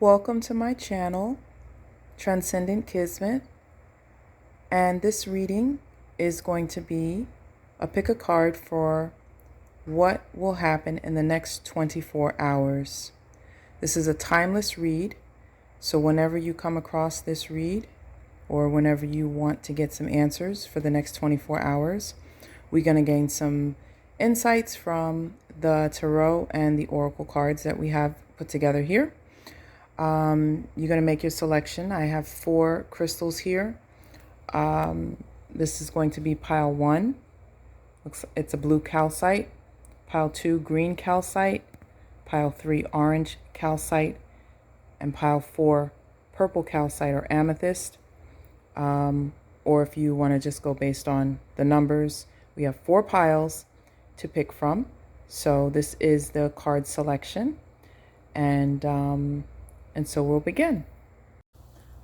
Welcome to my channel, Transcendent Kismet, and this reading is going to be a pick a card for what will happen in the next 24 hours. This is a timeless read, so whenever you come across this read or whenever you want to get some answers for the next 24 hours, we're going to gain some insights from the tarot and the oracle cards that we have put together here. You're going to make your selection. I have 4 crystals here. This is going to be pile 1. It's a blue calcite. Pile 2, green calcite. Pile 3, orange calcite. And pile 4, purple calcite or amethyst. Or if you want to just go based on the numbers, we have 4 piles to pick from. So this is the card selection. And so we'll begin.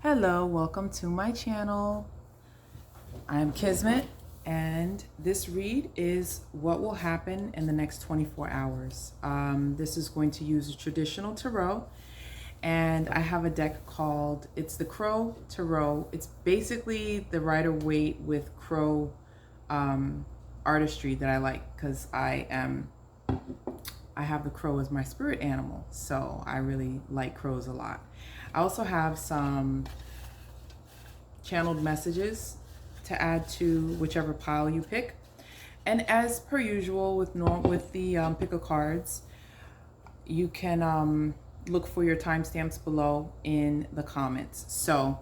Hello, welcome to my channel. I'm Kismet, and this read is what will happen in the next 24 hours. This is going to use a traditional tarot, and I have a deck called, it's the Crow Tarot. It's basically the Rider-Waite with crow artistry that I like, because I have the crow as my spirit animal, so I really like crows a lot. I also have some channeled messages to add to whichever pile you pick. And as per usual with the pick a cards, you can look for your timestamps below in the comments. So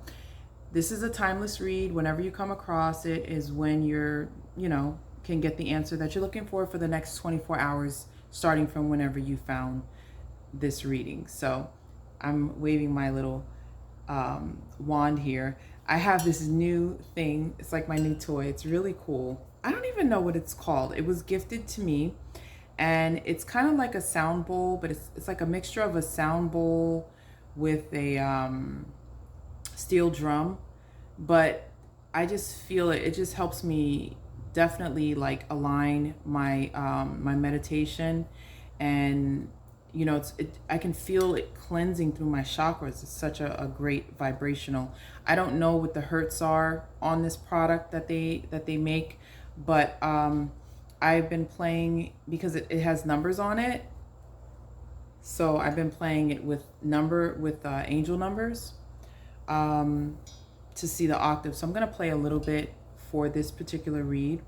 this is a timeless read. Whenever you come across it is when you're, can get the answer that you're looking for the next 24 hours, starting from whenever you found this reading. So I'm waving my little wand here. I have this new thing. It's like my new toy. It's really cool. I don't even know what it's called. It was gifted to me, and it's kind of like a sound bowl, but it's like a mixture of a sound bowl with a steel drum. But I just feel it just helps me definitely like align my my meditation, and I can feel it cleansing through my chakras. It's such a great vibrational. I don't know what the hertz are on this product that they make, but I've been playing because it has numbers on it. So I've been playing it with angel numbers to see the octave. So I'm going to play a little bit for this particular read.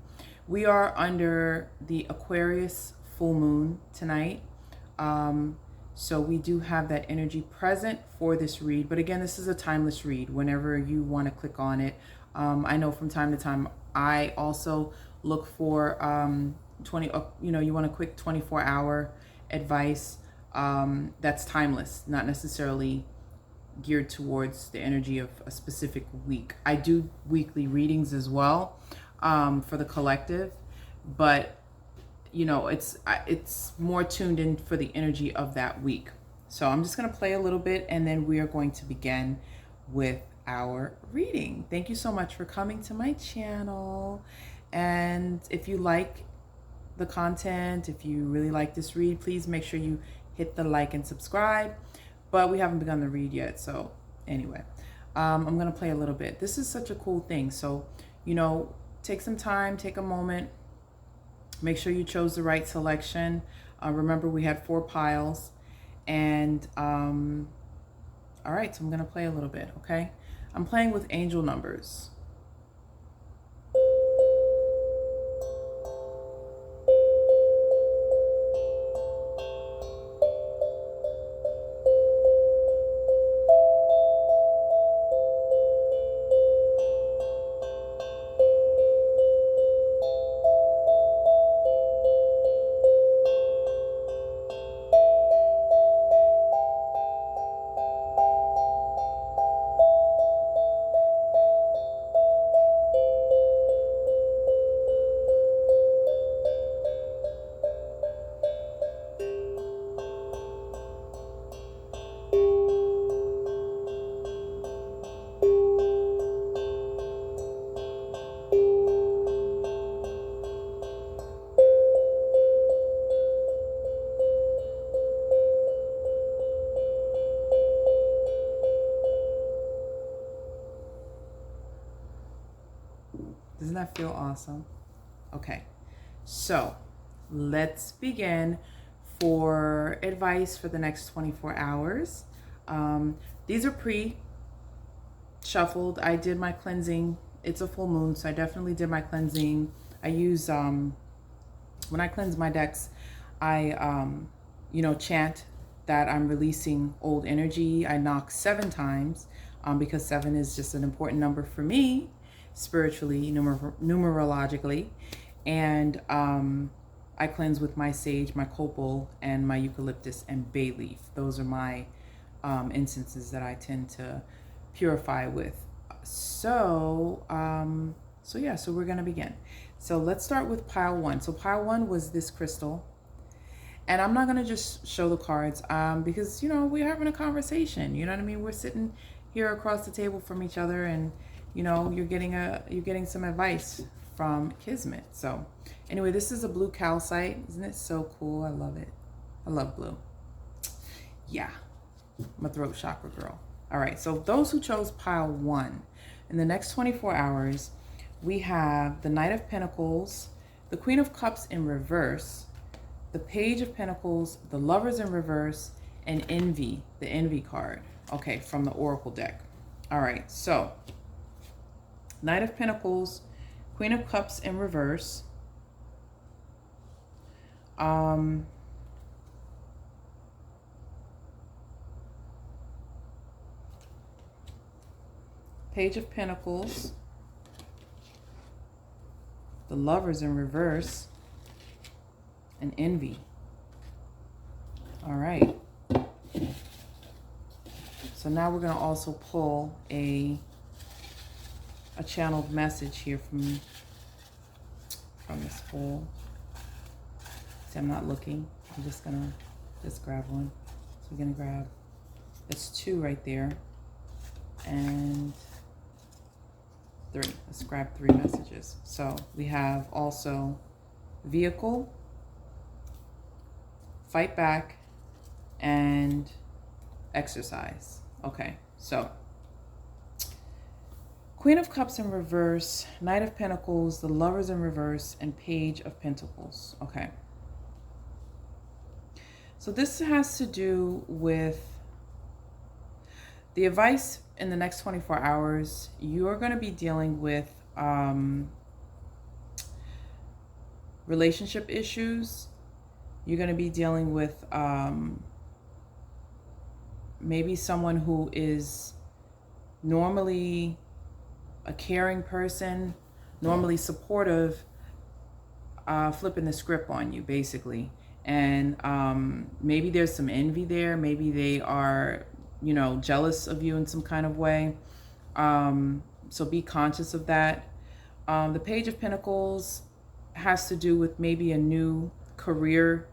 We are under the Aquarius full moon tonight. So we do have that energy present for this read. But again, this is a timeless read whenever you want to click on it. I know from time to time, I also look for you want a quick 24-hour advice that's timeless, not necessarily geared towards the energy of a specific week. I do weekly readings as well for the collective, but it's more tuned in for the energy of that week. So I'm just going to play a little bit, and then we are going to begin with our reading. Thank you so much for coming to my channel. And if you like the content, if you really like this read, please make sure you hit the like and subscribe. But we haven't begun the read yet. So anyway, I'm going to play a little bit. This is such a cool thing. So, take some time, take a moment. Make sure you chose the right selection. Remember, we had 4 piles. And all right, so I'm going to play a little bit, okay? I'm playing with angel numbers. Doesn't that feel awesome? Okay, so let's begin for advice for the next 24 hours. These are pre-shuffled. I did my cleansing. It's a full moon, so I definitely did my cleansing. I use, when I cleanse my decks, I, chant that I'm releasing old energy. I knock 7 times because 7 is just an important number for me, spiritually, numerologically. And I cleanse with my sage, my copal, and my eucalyptus and bay leaf. Those are my incenses that I tend to purify with. So we're gonna begin. So let's start with pile 1. So pile 1 was this crystal. And I'm not gonna just show the cards because we're having a conversation. You know what I mean? We're sitting here across the table from each other, and you're getting some advice from Kismet. So anyway, this is a blue calcite. Isn't it so cool? I love it. I love blue. Yeah, I'm a throat chakra girl. All right, so those who chose pile 1, in the next 24 hours, we have the Knight of Pentacles, the Queen of Cups in reverse, the Page of Pentacles, the Lovers in reverse, and Envy, the Envy card. Okay, from the Oracle deck. All right, so Knight of Pentacles, Queen of Cups in reverse, Page of Pentacles, the Lovers in reverse, and Envy. All right. So now we're going to also pull a channeled message here from this full. See, I'm not looking. I'm just going to grab one. So we're going to grab, that's 2 right there. And 3. Let's grab 3 messages. So we have also vehicle, fight back, and exercise. Okay, so Queen of Cups in reverse, Knight of Pentacles, the Lovers in reverse, and Page of Pentacles. Okay. So this has to do with the advice in the next 24 hours. You're going to be dealing with relationship issues. You're going to be dealing with maybe someone who is normally a caring person, normally supportive, flipping the script on you, basically. And maybe there's some envy there. Maybe they are, jealous of you in some kind of way. So be conscious of that. The Page of Pentacles has to do with maybe a new career,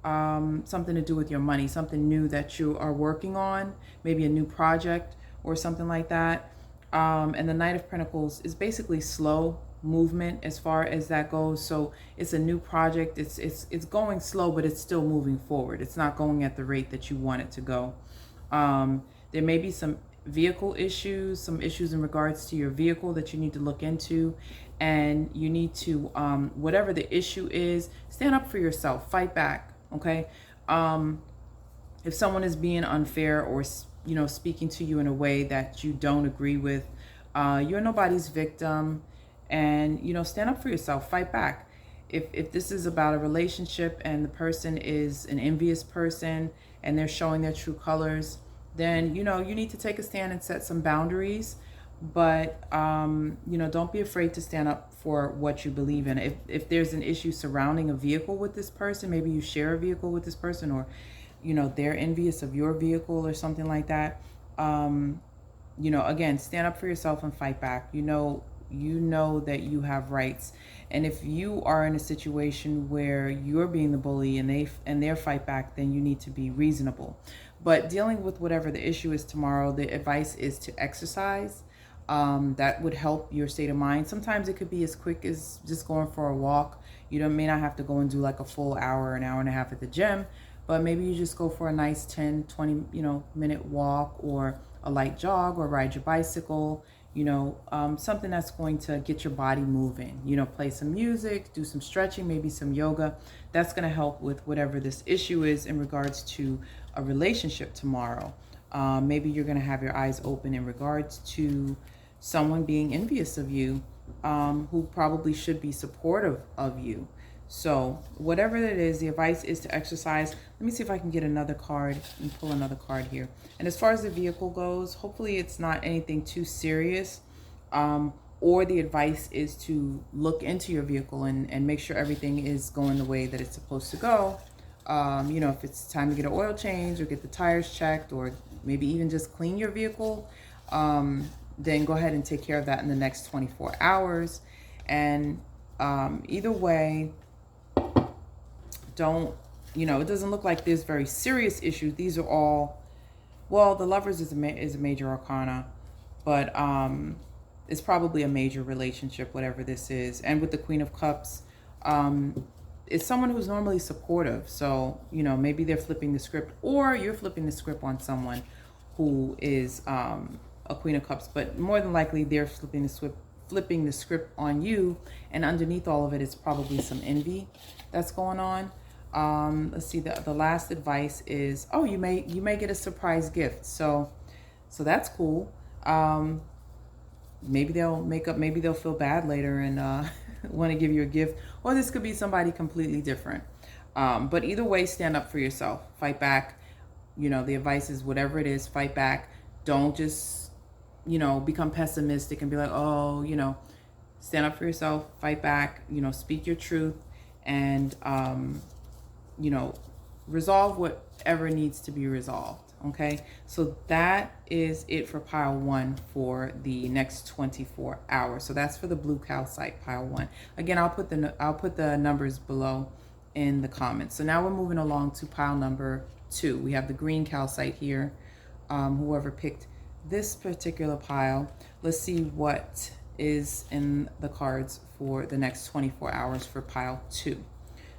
something to do with your money, something new that you are working on, maybe a new project or something like that. And the Knight of Pentacles is basically slow movement as far as that goes. So it's a new project. It's going slow, but it's still moving forward. It's not going at the rate that you want it to go. There may be some vehicle issues, some issues in regards to your vehicle that you need to look into, and you need to, whatever the issue is, stand up for yourself, fight back. Okay. If someone is being unfair or, speaking to you in a way that you don't agree with, you're nobody's victim, and, stand up for yourself, fight back. If this is about a relationship and the person is an envious person and they're showing their true colors, then, you need to take a stand and set some boundaries. But, don't be afraid to stand up for what you believe in. If there's an issue surrounding a vehicle with this person, maybe you share a vehicle with this person, or, they're envious of your vehicle or something like that. Again, stand up for yourself and fight back. You know that you have rights. And if you are in a situation where you're being the bully and their fight back, then you need to be reasonable. But dealing with whatever the issue is tomorrow, the advice is to exercise. That would help your state of mind. Sometimes it could be as quick as just going for a walk. You may not have to go and do like a full hour, an hour and a half at the gym, but maybe you just go for a nice 10, 20, minute walk, or a light jog, or ride your bicycle, something that's going to get your body moving. Play some music, do some stretching, maybe some yoga. That's going to help with whatever this issue is in regards to a relationship tomorrow. Maybe you're going to have your eyes open in regards to someone being envious of you, who probably should be supportive of you. So whatever it is, the advice is to exercise. Let me see if I can get another card and pull another card here. And as far as the vehicle goes, hopefully it's not anything too serious. Or the advice is to look into your vehicle and make sure everything is going the way that it's supposed to go. If it's time to get an oil change or get the tires checked, or maybe even just clean your vehicle, then go ahead and take care of that in the next 24 hours. And either way, it doesn't look like there's very serious issues. These are all, well, the Lovers is a major arcana, but it's probably a major relationship, whatever this is. And with the Queen of Cups, it's someone who's normally supportive. So, maybe they're flipping the script, or you're flipping the script on someone who is a Queen of Cups, but more than likely they're flipping the script on you. And underneath all of it is probably some envy that's going on. Let's see, the last advice is, you may get a surprise gift. So that's cool. Maybe they'll make up, maybe they'll feel bad later and want to give you a gift, or this could be somebody completely different. But either way, stand up for yourself, fight back. The advice is whatever it is, fight back. Don't just, become pessimistic and be like, stand up for yourself, fight back, speak your truth, and, resolve whatever needs to be resolved. Okay, so that is it for pile 1 for the next 24 hours. So that's for the blue calcite pile 1. Again, I'll put the numbers below in the comments. So now we're moving along to pile number 2. We have the green calcite here. Whoever picked this particular pile, let's see what is in the cards for the next 24 hours for pile 2.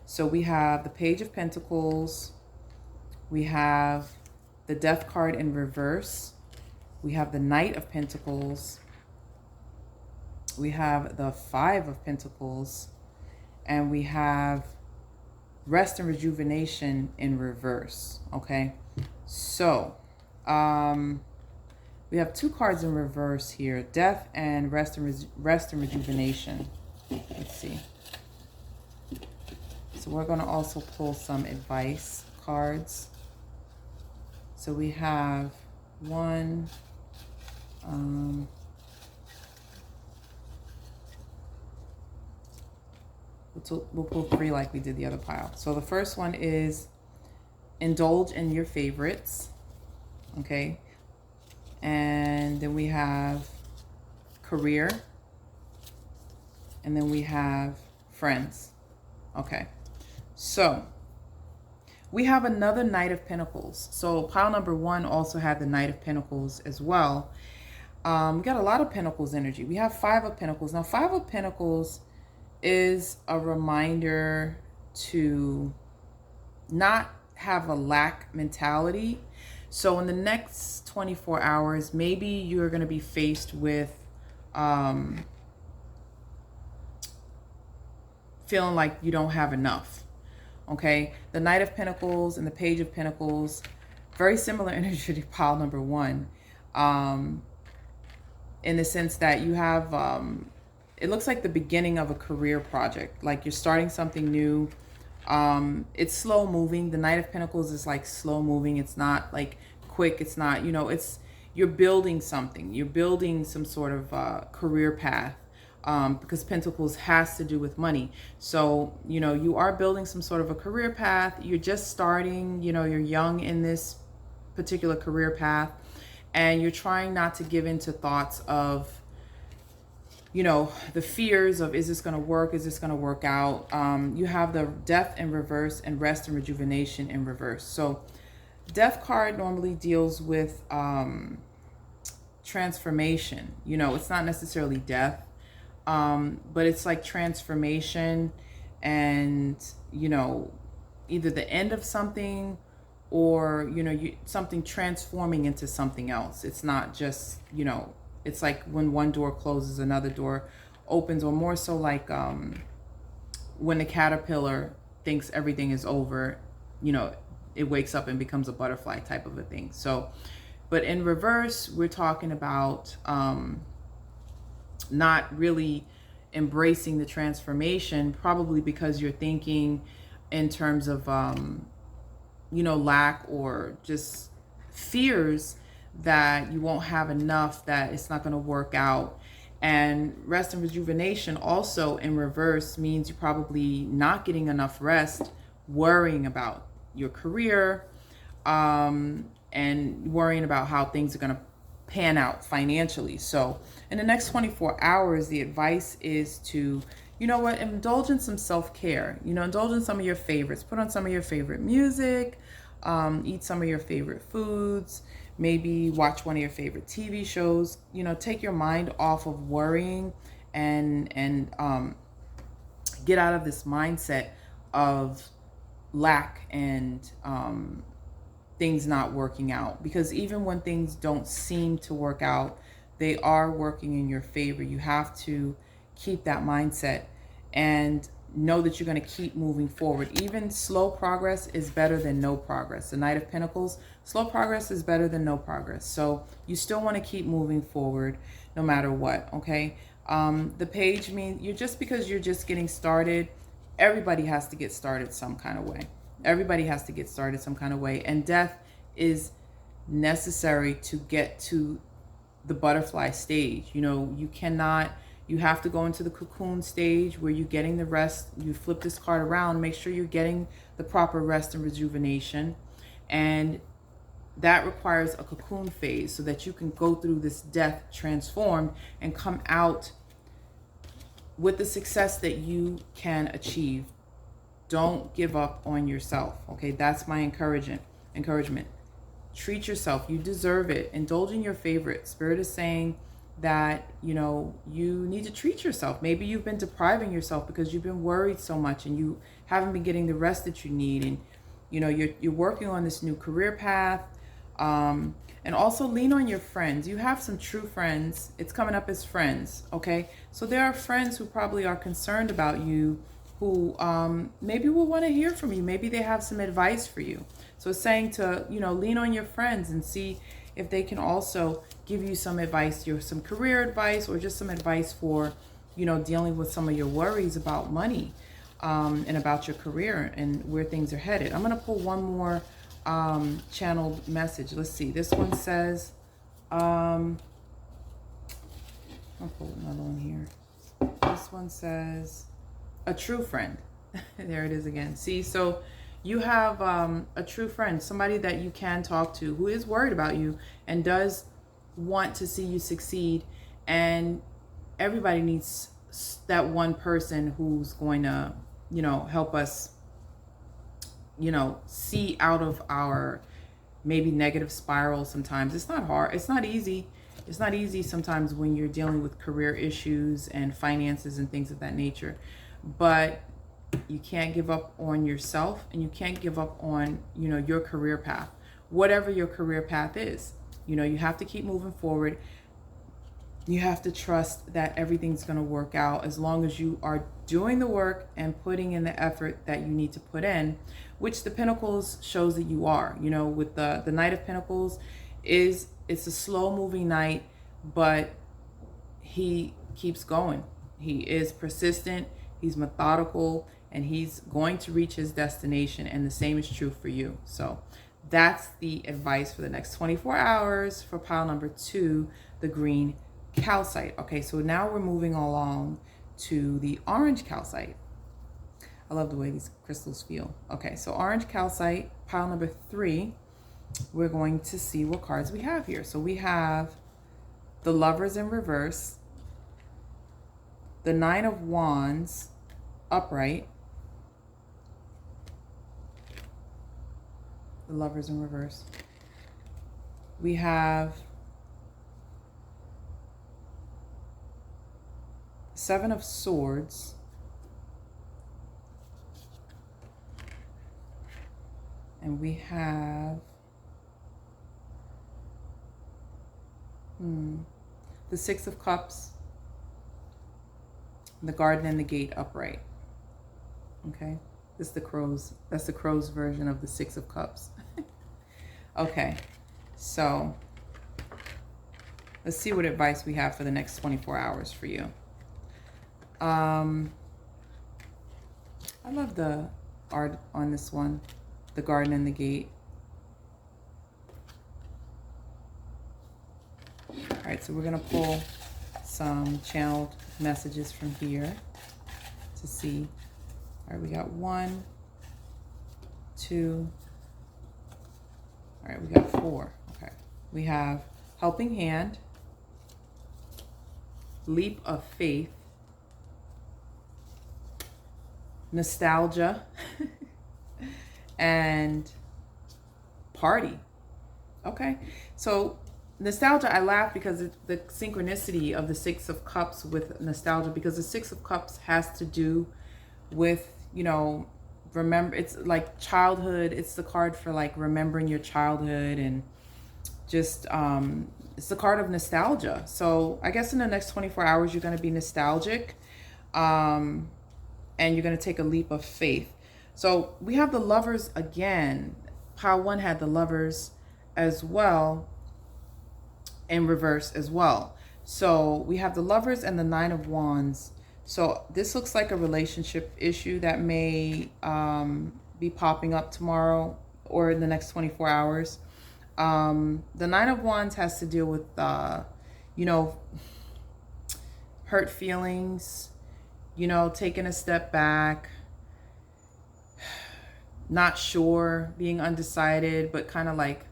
So we have the Page of Pentacles, we have the Death card in reverse, we have the Knight of Pentacles, we have the Five of Pentacles, and we have Rest and Rejuvenation in reverse. Okay, so we have 2 cards in reverse here, Death and Rest and Rejuvenation. Let's see. So we're going to also pull some advice cards. So we have one, we'll pull 3 like we did the other pile. So the first one is indulge in your favorites. Okay. And then we have career. And then we have friends. Okay. So we have another Knight of Pentacles. So pile number 1 also had the Knight of Pentacles as well. We got a lot of Pentacles energy. We have 5 of Pentacles. Now 5 of Pentacles is a reminder to not have a lack mentality. So in the next 24 hours, maybe you're going to be faced with feeling like you don't have enough. Okay, the Knight of Pentacles and the Page of Pentacles, very similar energy to pile number 1, in the sense that you have, it looks like the beginning of a career project, like you're starting something new. It's slow moving. The Knight of Pentacles is like slow moving. It's not like quick. It's not, you're building something. You're building some sort of career path. Because Pentacles has to do with money. So, you are building some sort of a career path. You're just starting, you're young in this particular career path, and you're trying not to give into thoughts of, the fears of, is this going to work? Is this going to work out? You have the Death in reverse and Rest and Rejuvenation in reverse. So Death card normally deals with transformation. It's not necessarily death. But it's like transformation and, either the end of something or, something transforming into something else. It's not just, it's like when one door closes, another door opens, or more so like when the caterpillar thinks everything is over, you know, it wakes up and becomes a butterfly type of a thing. So, but in reverse, we're talking about not really embracing the transformation, probably because you're thinking in terms of, you know, lack or just fears that you won't have enough, that it's not going to work out. And rest and rejuvenation also in reverse means you're probably not getting enough rest, worrying about your career, and worrying about how things are going to pan out financially. So in the next 24 hours, the advice is to, you know what, indulge in some self-care. You know, indulge in some of your favorites. Put on some of your favorite music, eat some of your favorite foods, maybe watch one of your favorite TV shows. You know, take your mind off of worrying and get out of this mindset of lack and things not working out. Because even when things don't seem to work out, they are working in your favor. You have to keep that mindset and know that you're going to keep moving forward. Even slow progress is better than no progress. The Knight of Pentacles, slow progress is better than no progress. So you still want to keep moving forward no matter what, okay? The page means because you're just getting started, everybody has to get started some kind of way. Everybody has to get started some kind of way. And death is necessary to get to the butterfly stage. You know, you have to go into the cocoon stage where you're getting the rest. You flip this card around, make sure you're getting the proper rest and rejuvenation. And that requires a cocoon phase so that you can go through this death transformed and come out with the success that you can achieve. Don't give up on yourself. Okay, that's my encouragement. Treat yourself. You deserve it. Indulge in your favorite. Spirit is saying that, you know, you need to treat yourself. Maybe you've been depriving yourself because you've been worried so much and you haven't been getting the rest that you need. And, you know, you're working on this new career path. And also lean on your friends. You have some true friends. It's coming up as friends. Okay. So there are friends who probably are concerned about you, who maybe will want to hear from you. Maybe they have some advice for you. So it's saying to, you know, lean on your friends and see if they can also give you some advice, some career advice, or just some advice for, you know, dealing with some of your worries about money, and about your career and where things are headed. I'm going to pull one more channeled message. Let's see. This one says, I'll pull another one here. This one says, a true friend. There it is again. See, so you have a true friend, somebody that you can talk to, who is worried about you and does want to see you succeed. And everybody needs that one person who's going to, you know, help us, you know, see out of our maybe negative spiral. Sometimes it's not hard. It's not easy. It's not easy sometimes when you're dealing with career issues and finances and things of that nature. But you can't give up on yourself, and you can't give up on, you know, your career path, whatever your career path is. You know, you have to keep moving forward. You have to trust that everything's going to work out as long as you are doing the work and putting in the effort that you need to put in, which the Pentacles shows that you are. You know, with the Knight of Pentacles, it's a slow moving knight, but he keeps going. He is persistent. He's methodical, and he's going to reach his destination. And the same is true for you. So that's the advice for the next 24 hours for pile number 2, the green calcite. Okay, so now we're moving along to the orange calcite. I love the way these crystals feel. Okay, so orange calcite, pile number 3. We're going to see what cards we have here. So we have the Lovers in reverse, the 9 of Wands upright, the Lovers in reverse. We have 7 of Swords, and we have the Six of Cups, the Garden and the Gate upright. Okay, this is the crows. That's the crow's version of the Six of Cups. Okay, so let's see what advice we have for the next 24 hours for you. I love the art on this one, the Garden and the Gate. All right, so we're gonna pull some channeled messages from here to see. All right, we got 1, 2. All right, we got 4. Okay, we have helping hand, leap of faith, nostalgia, and party. Okay, so nostalgia, I laugh because it's the synchronicity of the Six of Cups with nostalgia, because the Six of Cups has to do with, you know, remember, it's like childhood. It's the card for like remembering your childhood, and just it's the card of nostalgia. So I guess in the next 24 hours you're going to be nostalgic, and you're going to take a leap of faith. So we have the Lovers again. Pile 1 had the Lovers as well, in reverse as well. So we have the Lovers and the Nine of Wands. So this looks like a relationship issue that may be popping up tomorrow or in the next 24 hours. The Nine of Wands has to deal with, you know, hurt feelings, you know, taking a step back, not sure, being undecided, but kind of like,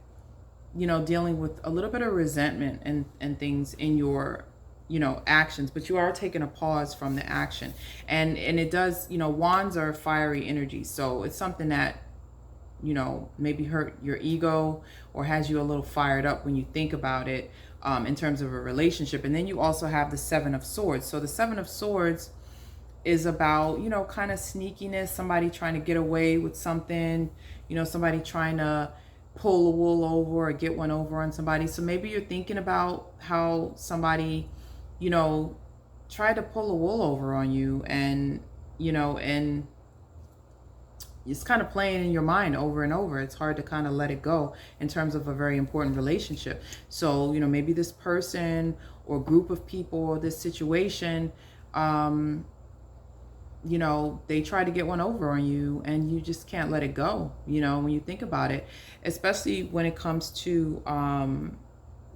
you know, dealing with a little bit of resentment and things in your, you know, actions, but you are taking a pause from the action. And it does, you know, wands are fiery energy. So it's something that, you know, maybe hurt your ego or has you a little fired up when you think about it, in terms of a relationship. And then you also have the Seven of Swords. So the Seven of Swords is about, you know, kind of sneakiness, somebody trying to get away with something, you know, somebody trying to pull a wool over or get one over on somebody. So maybe you're thinking about how somebody, you know, tried to pull a wool over on you, and, you know, and it's kind of playing in your mind over and over. It's hard to kind of let it go in terms of a very important relationship. So, you know, maybe this person or group of people or this situation, you know, they try to get one over on you and you just can't let it go, you know, when you think about it, especially when it comes to,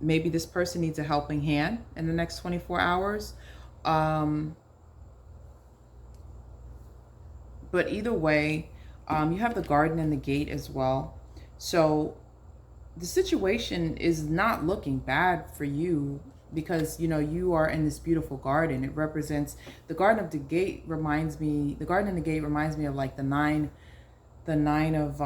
maybe this person needs a helping hand in the next 24 hours. But either way, you have the Garden and the Gate as well. So the situation is not looking bad for you, because, you know, you are in this beautiful garden. It represents, the Garden and the Gate reminds me of like the nine of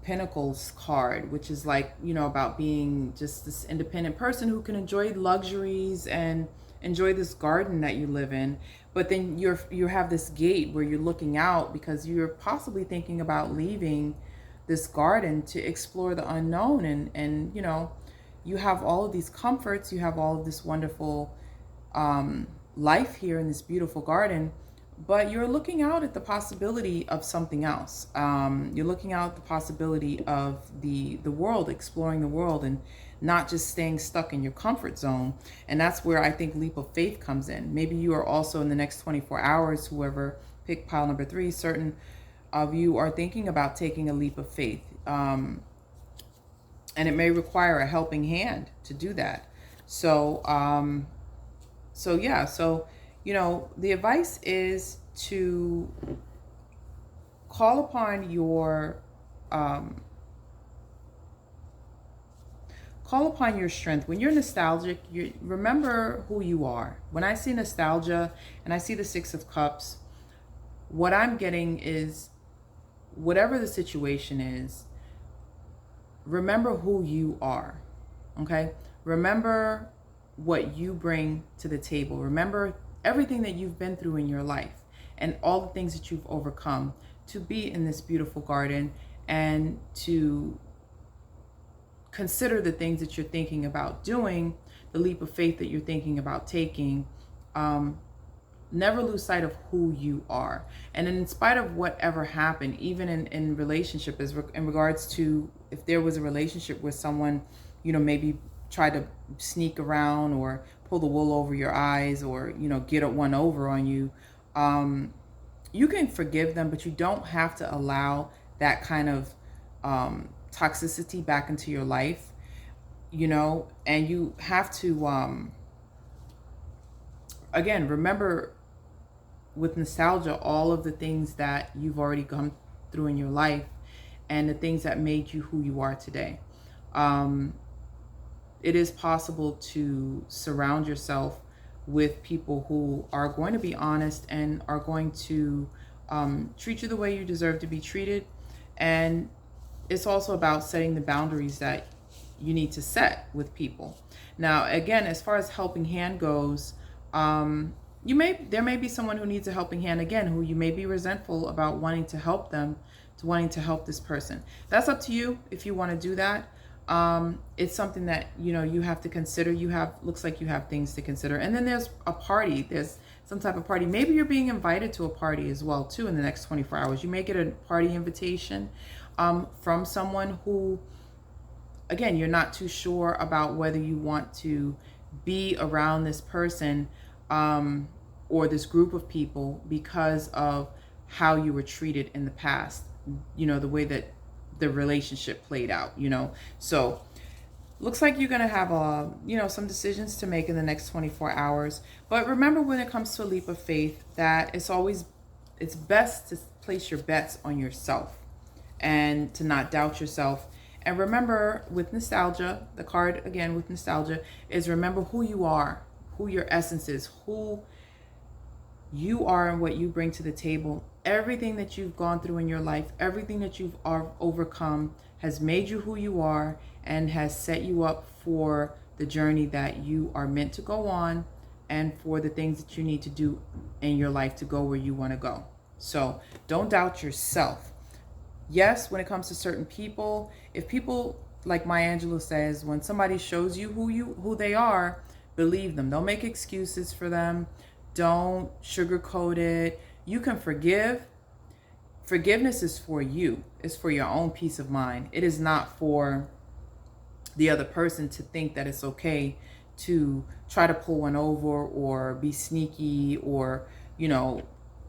Pentacles card, which is like, you know, about being just this independent person who can enjoy luxuries and enjoy this garden that you live in. But then you have this gate where you're looking out because you're possibly thinking about leaving this garden to explore the unknown, and you know, you have all of these comforts, you have all of this wonderful life here in this beautiful garden, but you're looking out at the possibility of something else. You're looking out at the possibility of the world, exploring the world, and not just staying stuck in your comfort zone. And that's where I think leap of faith comes in. Maybe you are also in the next 24 hours, whoever picked pile number 3, certain of you are thinking about taking a leap of faith. And it may require a helping hand to do that. So, yeah, so, you know, the advice is to call upon your strength. When you're nostalgic, you remember who you are. When I see nostalgia and I see the Six of Cups, what I'm getting is, whatever the situation is, remember who you are. Okay? Remember what you bring to the table. Remember everything that you've been through in your life and all the things that you've overcome to be in this beautiful garden, and to consider the things that you're thinking about doing the leap of faith that you're thinking about taking, never lose sight of who you are. And in spite of whatever happened, even in relationship, in regards to if there was a relationship where someone, maybe tried to sneak around or pull the wool over your eyes or, get one over on you, you can forgive them, but you don't have to allow that kind of toxicity back into your life, and you have to, again, remember with nostalgia all of the things that you've already gone through in your life and the things that made you who you are today. It is possible to surround yourself with people who are going to be honest and are going to treat you the way you deserve to be treated. And it's also about setting the boundaries that you need to set with people. Now, again, as far as helping hand goes, there may be someone who needs a helping hand, again, who you may be resentful about wanting to help them, to wanting to help this person. That's up to you if you want to do that. It's something that, you have to consider. Looks like you have things to consider. And then there's a party. There's some type of party. Maybe you're being invited to a party as well, too, in the next 24 hours. You may get a party invitation from someone who, again, you're not too sure about whether you want to be around this person or this group of people because of how you were treated in the past, the way that the relationship played out, So looks like you're going to have some decisions to make in the next 24 hours. But remember, when it comes to a leap of faith, that it's best to place your bets on yourself and to not doubt yourself. And remember, with nostalgia, the card again with nostalgia is remember who you are, who your essence is, who you are and what you bring to the table. Everything that you've gone through in your life, everything that you've overcome has made you who you are and has set you up for the journey that you are meant to go on and for the things that you need to do in your life to go where you want to go. So don't doubt yourself. Yes, when it comes to certain people, if people, like Maya Angelou says, when somebody shows you who they are, believe them. Don't make excuses for them. Don't sugarcoat it. You can forgive. Forgiveness is for you. It's for your own peace of mind. It is not for the other person to think that it's okay to try to pull one over or be sneaky or,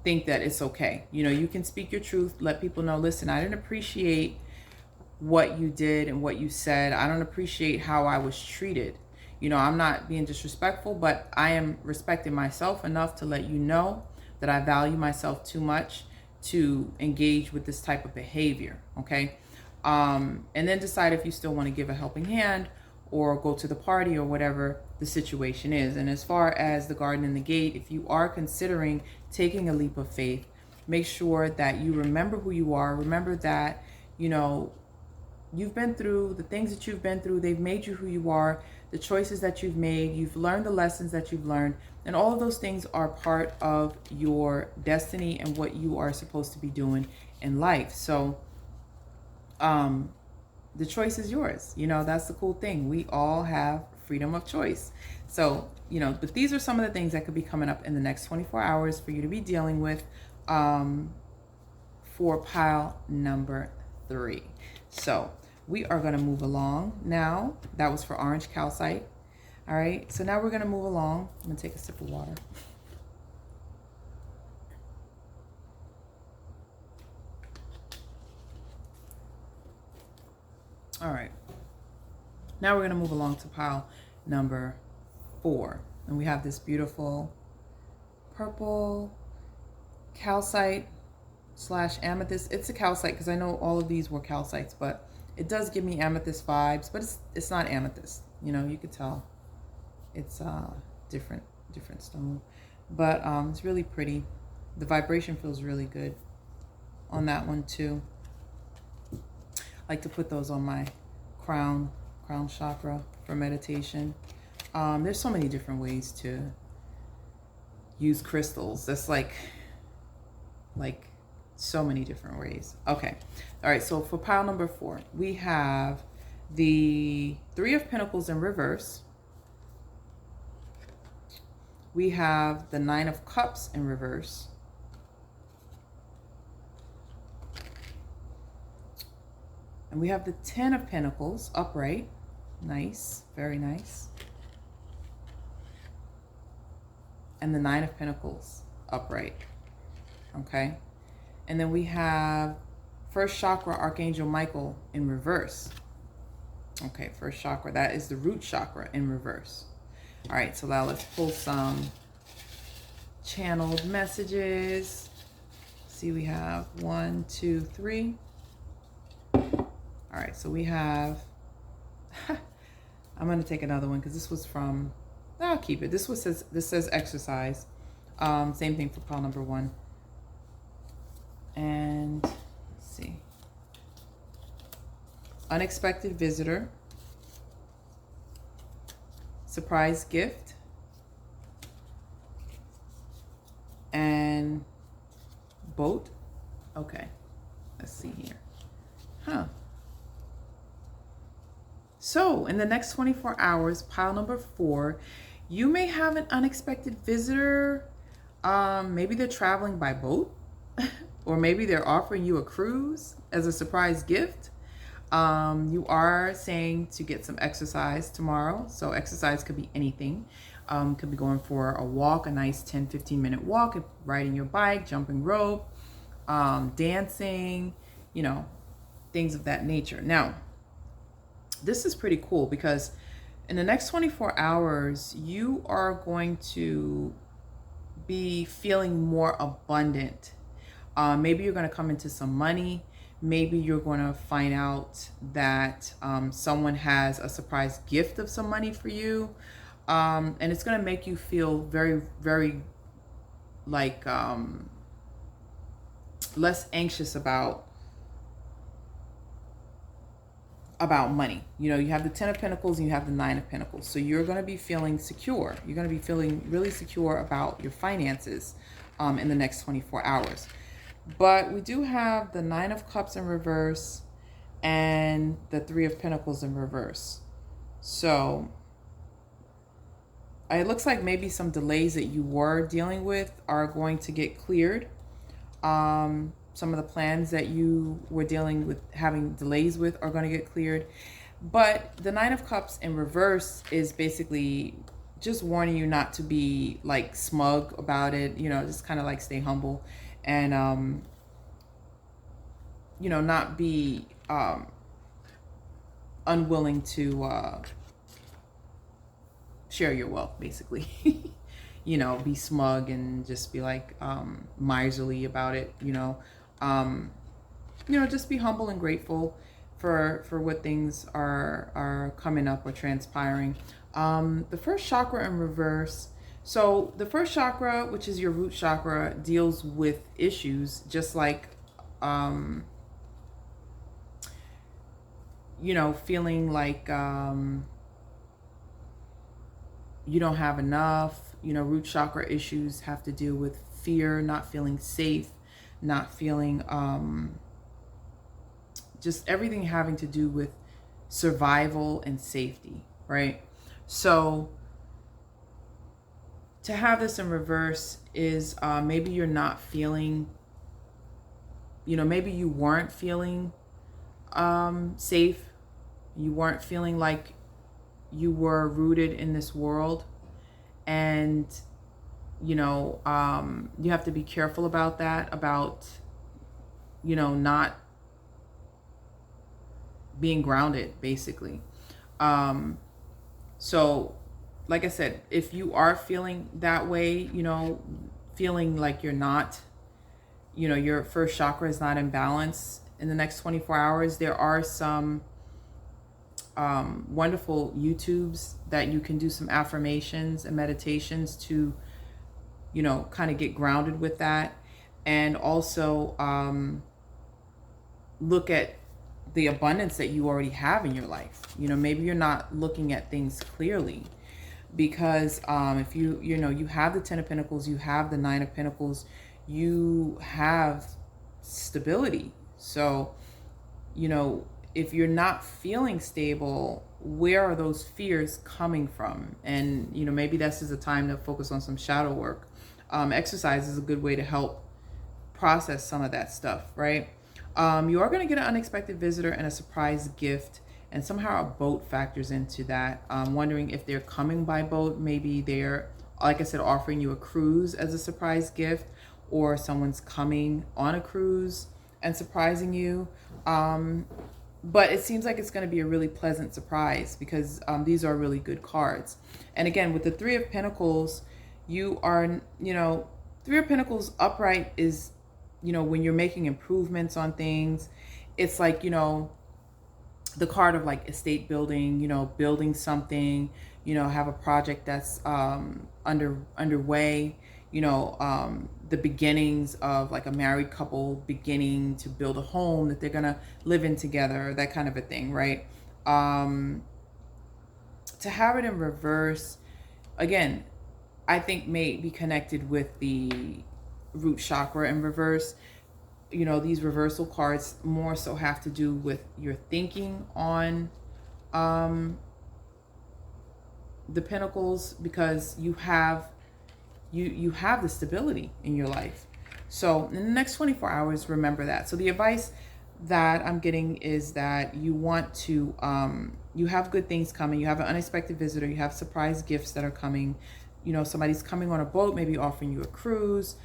think that it's okay. You can speak your truth, let people know, listen, I didn't appreciate what you did and what you said. I don't appreciate how I was treated. I'm not being disrespectful, but I am respecting myself enough to let you know that I value myself too much to engage with this type of behavior, okay? And then decide if you still want to give a helping hand or go to the party or whatever the situation is. And as far as the garden and the gate, if you are considering taking a leap of faith, make sure that you remember who you are. Remember that, you've been through the things that you've been through. They've made you who you are. The choices that you've made, you've learned the lessons that you've learned. And all of those things are part of your destiny and what you are supposed to be doing in life. So, the choice is yours. That's the cool thing. We all have freedom of choice. So, but these are some of the things that could be coming up in the next 24 hours for you to be dealing with for pile number 3. So we are going to move along now. That was for orange calcite. All right. So now we're going to move along. I'm going to take a sip of water. All right. Now we're going to move along to pile number 4. And we have this beautiful purple calcite / amethyst. It's a calcite because I know all of these were calcites, but it does give me amethyst vibes, but it's not amethyst. You could tell it's different stone, but it's really pretty. The vibration feels really good on that one too. I like to put those on my crown chakra for meditation. There's so many different ways to use crystals. That's like so many different ways. Okay. All right. So for pile number 4, we have the 3 of Pentacles in reverse, we have the Nine of Cups in reverse. And we have the Ten of Pentacles upright. Nice, very nice. And the Nine of Pentacles upright. Okay. And then we have first chakra, Archangel Michael in reverse. Okay, first chakra. That is the root chakra in reverse. All right, so now let's pull some channeled messages. See, we have 1, 2, 3. All right, so we have, I'm going to take another one because this was from, I'll keep it. This says exercise. Same thing for pile number 1. And let's see. Unexpected visitor. Surprise gift. And boat. Okay. Let's see here. Huh. So in the next 24 hours, pile number 4, you may have an unexpected visitor. Maybe they're traveling by boat. Or maybe they're offering you a cruise as a surprise gift. You are saying to get some exercise tomorrow. So exercise could be anything. Could be going for a walk, a nice 10, 15-minute walk, riding your bike, jumping rope, dancing, you know, things of that nature. Now, this is pretty cool because in the next 24 hours, you are going to be feeling more abundant. Maybe you're going to come into some money. Maybe you're going to find out that someone has a surprise gift of some money for you. And it's going to make you feel very, very like less anxious about money. You know, you have the Ten of Pentacles and you have the Nine of Pentacles. So you're going to be feeling secure. You're going to be feeling really secure about your finances in the next 24 hours. But we do have the Nine of Cups in reverse and the Three of Pentacles in reverse. So it looks like maybe some delays that you were dealing with are going to get cleared. Some of the plans that you were dealing with, having delays with, are going to get cleared. But the Nine of Cups in reverse is basically just warning you not to be like smug about it. You know, just kind of like stay humble. And, you know, not be unwilling to share your wealth, basically. You know, be smug and just be like miserly about it, you know. Just be humble and grateful for what things are coming up or transpiring. The first chakra in reverse. So the first chakra, which is your root chakra, deals with issues just like, feeling like you don't have enough. Root chakra issues have to do with fear, not feeling safe, not feeling, just everything having to do with survival and safety, right? So to have this in reverse is maybe you're not feeling, maybe you weren't feeling safe. You weren't feeling like you were rooted in this world. And, you have to be careful about that, about, not being grounded, basically. So, like I said, if you are feeling that way, feeling like you're not, your first chakra is not in balance in the next 24 hours, there are some wonderful YouTubes that you can do some affirmations and meditations to, kind of get grounded with that. And also look at the abundance that you already have in your life. Maybe you're not looking at things clearly. Because if you have the Ten of Pentacles, you have the Nine of Pentacles, you have stability. So, if you're not feeling stable where are those fears coming from? And, you know, maybe this is a time to focus on some shadow work. Exercise is a good way to help process some of that stuff, right? You are going to get an unexpected visitor and a surprise gift, and somehow a boat factors into that. Wondering if they're coming by boat. Maybe they're, like I said, offering you a cruise as a surprise gift, or someone's coming on a cruise and surprising you. But it seems like it's going to be a really pleasant surprise because these are really good cards. And again, with the Three of Pentacles, you are, you know, Three of Pentacles upright is, you know, when you're making improvements on things. It's like, you know, the card of like estate building, you know, building something, you know, have a project that's underway, you know, the beginnings of like a married couple beginning to build a home that they're gonna live in together, that kind of a thing, right? To have it in reverse, again, I think may be connected with the root chakra in reverse. You know, these reversal cards more so have to do with your thinking on the pentacles, because you have the stability in your life. So in the next 24 hours, remember that. So the advice that I'm getting is that you want to, you have good things coming. You have an unexpected visitor. You have surprise gifts that are coming. You know, somebody's coming on a boat, maybe offering you a cruise.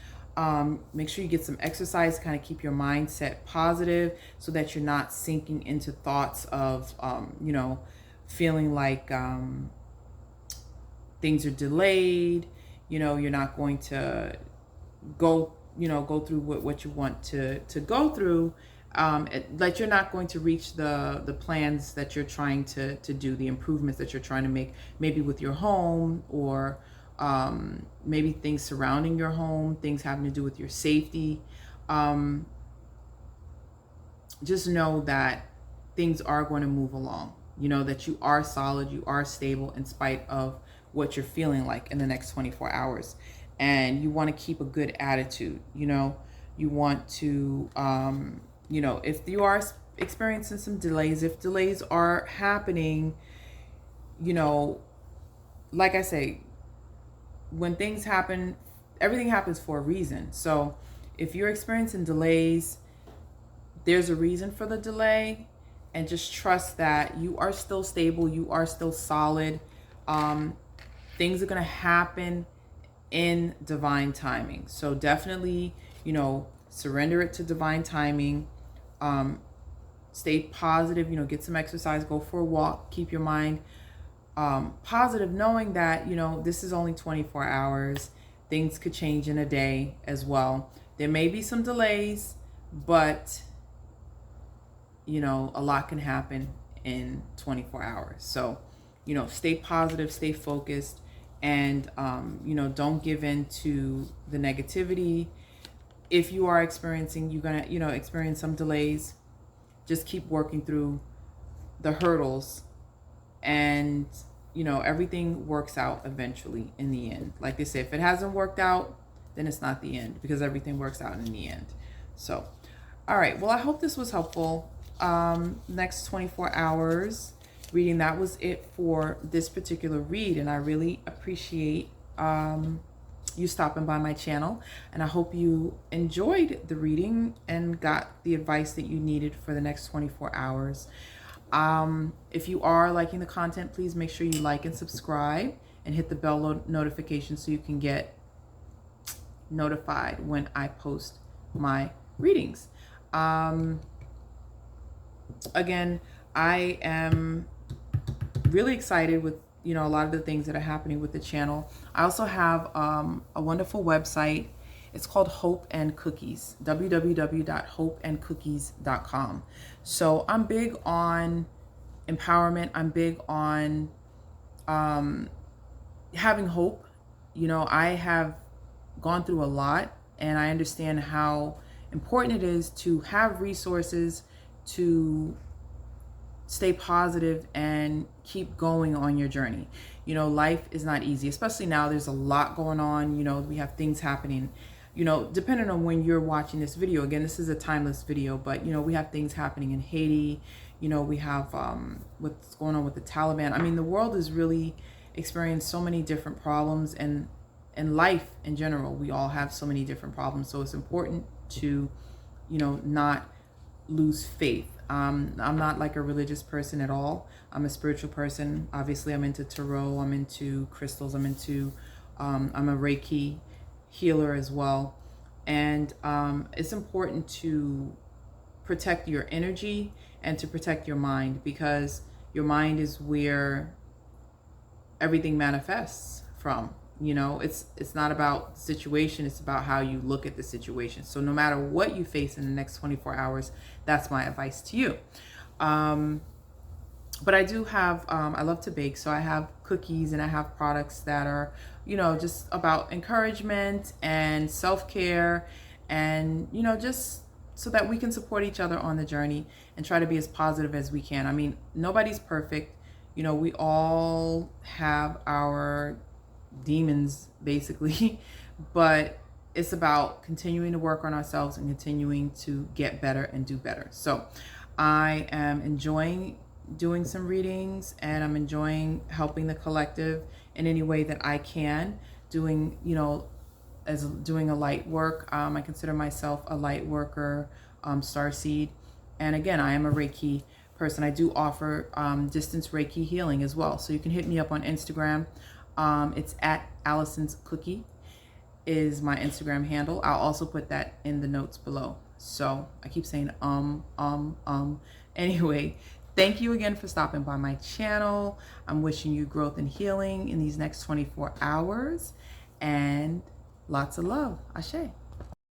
Make sure you get some exercise, kind of keep your mindset positive so that you're not sinking into thoughts of, you know, feeling like things are delayed. You know, you're not going to go through what you want to go through. That you're not going to reach the plans that you're trying to do, the improvements that you're trying to make, maybe with your home, or maybe things surrounding your home, things having to do with your safety. Just know that things are going to move along. You know, that you are solid, you are stable in spite of what you're feeling like in the next 24 hours. And you want to keep a good attitude. You know, you want to, you know, if you are experiencing some delays, if delays are happening, you know, like I say, when things happen, everything happens for a reason. So if you're experiencing delays, there's a reason for the delay, and just trust that you are still stable, you are still solid. Things are going to happen in divine timing. So definitely, you know, surrender it to divine timing. Stay positive, you know, get some exercise, go for a walk, keep your mind positive, knowing that, you know, this is only 24 hours. Things could change in a day as well. There may be some delays, but, you know, a lot can happen in 24 hours. So, you know, stay positive, stay focused, and, you know, don't give in to the negativity. If you are experiencing, you're going to, you know, experience some delays, just keep working through the hurdles, and, you know, everything works out eventually in the end. Like they say, if it hasn't worked out, then it's not the end, because everything works out in the end. So, all right. Well, I hope this was helpful. Next 24 hours reading, that was it for this particular read, and I really appreciate you stopping by my channel, and I hope you enjoyed the reading and got the advice that you needed for the next 24 hours. If you are liking the content, please make sure you like and subscribe and hit the bell notification so you can get notified when I post my readings. Again, I am really excited with, you know, a lot of the things that are happening with the channel. I also have a wonderful website. It's called Hope and Cookies, www.hopeandcookies.com. So I'm big on empowerment. I'm big on having hope. You know, I have gone through a lot, and I understand how important it is to have resources to stay positive and keep going on your journey. You know, life is not easy, especially now. There's a lot going on. You know, we have things happening, you know, depending on when you're watching this video. Again, this is a timeless video, but, you know, we have things happening in Haiti. You know, we have what's going on with the Taliban. I mean, the world is really experiencing so many different problems, and in life in general, we all have so many different problems. So it's important to, you know, not lose faith. I'm not like a religious person at all. I'm a spiritual person. Obviously, I'm into tarot. I'm into crystals. I'm a Reiki healer as well. And it's important to protect your energy and to protect your mind, because your mind is where everything manifests from. You know, it's not about the situation, it's about how you look at the situation. So no matter what you face in the next 24 hours, that's my advice to you. But I do have, I love to bake. So I have cookies and I have products that are, you know, just about encouragement and self-care, and, you know, just so that we can support each other on the journey and try to be as positive as we can. I mean, nobody's perfect. You know, we all have our demons basically, but it's about continuing to work on ourselves and continuing to get better and do better. So I am enjoying doing some readings, and I'm enjoying helping the collective in any way that I can, doing, you know, as doing a light work. I consider myself a light worker, starseed. And again, I am a Reiki person. I do offer distance Reiki healing as well. So you can hit me up on Instagram. It's at Allison's Cookie is my Instagram handle. I'll also put that in the notes below. So I keep saying Anyway, thank you again for stopping by my channel. I'm wishing you growth and healing in these next 24 hours, and lots of love. Ashe.